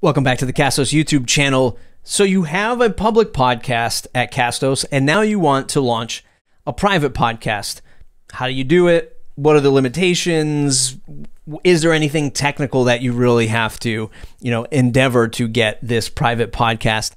Welcome back to the Castos YouTube channel. So you have a public podcast at Castos, and now you want to launch a private podcast. How do you do it? What are the limitations? Is there anything technical that you really have to, endeavor to get this private podcast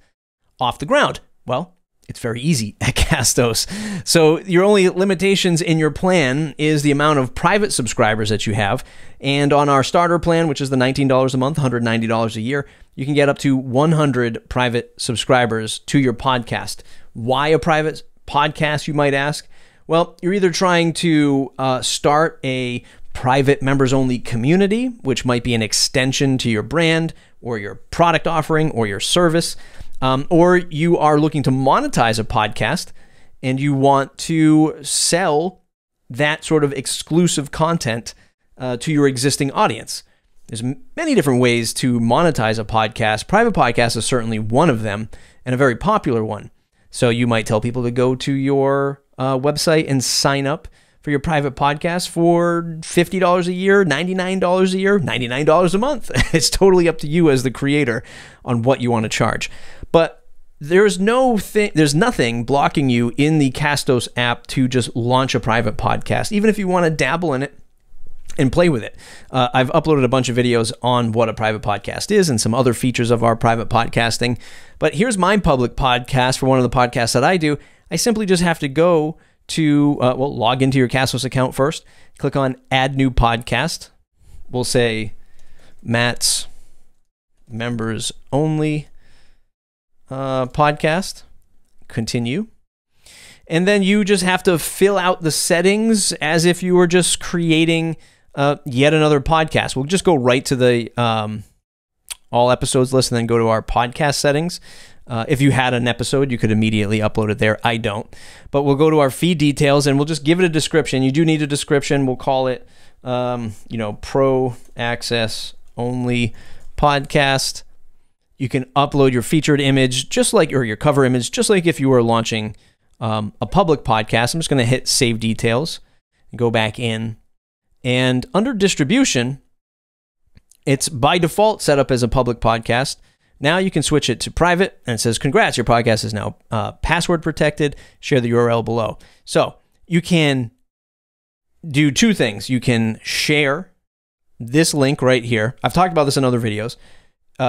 off the ground? Well, it's very easy at Castos. So your only limitations in your plan is the amount of private subscribers that you have. And on our starter plan, which is the $19 a month, $190 a year, you can get up to 100 private subscribers to your podcast. Why a private podcast, you might ask? Well, you're either trying to start a private members-only community, which might be an extension to your brand or your product offering or your service, or you are looking to monetize a podcast and you want to sell that sort of exclusive content to your existing audience. There's many different ways to monetize a podcast. Private podcast is certainly one of them, and a very popular one. So you might tell people to go to your website and sign up for your private podcast for $50 a year, $99 a year, $99 a month. It's totally up to you as the creator on what you want to charge. But there's nothing blocking you in the Castos app to just launch a private podcast, even if you want to dabble in it and play with it. I've uploaded a bunch of videos on what a private podcast is and some other features of our private podcasting. But here's my public podcast for one of the podcasts that I do. I simply just have to go to, log into your Castos account first, click on Add New Podcast. We'll say Matt's Members Only Podcast. Continue. And then you just have to fill out the settings as if you were just creating yet another podcast. We'll just go right to the all episodes list and then go to our podcast settings. If you had an episode, you could immediately upload it there. I don't. But we'll go to our feed details and we'll just give it a description. You do need a description. We'll call it, Pro Access Only Podcast. You can upload your featured image, or your cover image, just like if you were launching a public podcast. I'm just going to hit Save Details and go back in. And under Distribution, it's by default set up as a public podcast. Now you can switch it to private, and it says, congrats, your podcast is now password protected. Share the URL below. So you can do two things. You can share this link right here. I've talked about this in other videos.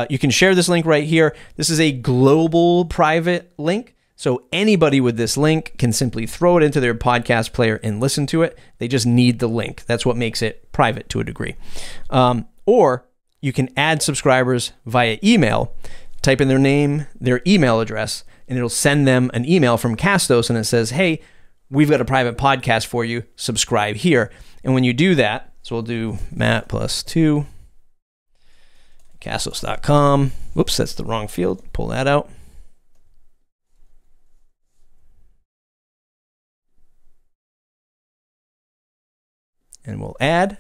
You can share this link right here. This is a global private link. So anybody with this link can simply throw it into their podcast player and listen to it. They just need the link. That's what makes it private to a degree. Or you can add subscribers via email, type in their name, their email address, and it'll send them an email from Castos, and it says, hey, we've got a private podcast for you. Subscribe here. And when you do that, so we'll do Matt +2, Castos.com. Whoops, that's the wrong field. Pull that out. And we'll add.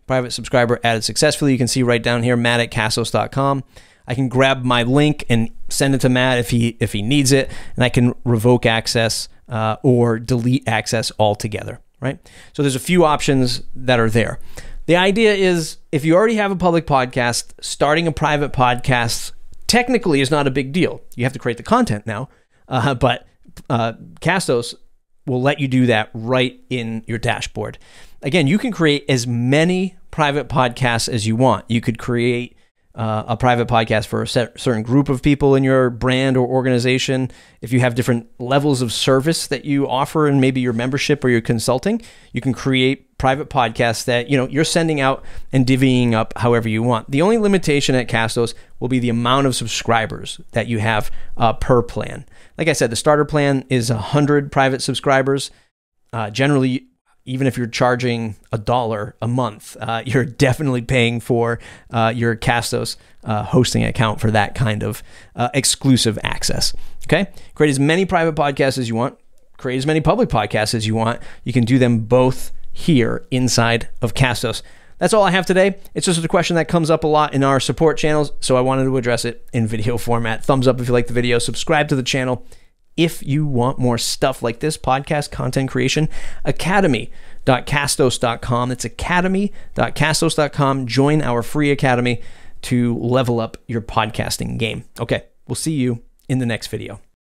Private subscriber added successfully. You can see right down here, Matt at Castos.com. I can grab my link and send it to Matt if he needs it, and I can revoke access or delete access altogether, right? So there's a few options that are there. The idea is, if you already have a public podcast, starting a private podcast technically is not a big deal. You have to create the content now, but Castos will let you do that right in your dashboard. Again, you can create as many private podcasts as you want. You could create a private podcast for a certain group of people in your brand or organization. If you have different levels of service that you offer in maybe your membership or your consulting, you can create private podcasts that you're sending out and divvying up however you want. The only limitation at Castos will be the amount of subscribers that you have per plan. Like I said, the starter plan is 100 private subscribers. Generally, even if you're charging $1 a month, you're definitely paying for your Castos hosting account for that kind of exclusive access. Okay? Create as many private podcasts as you want. Create as many public podcasts as you want. You can do them both here inside of Castos. That's all I have today. It's just a question that comes up a lot in our support channels, so I wanted to address it in video format. Thumbs up if you like the video. Subscribe to the channel if you want more stuff like this podcast content creation academy. academy.castos.com. It's academy.castos.com. Join our free academy to level up your podcasting game. Okay, we'll see you in the next video.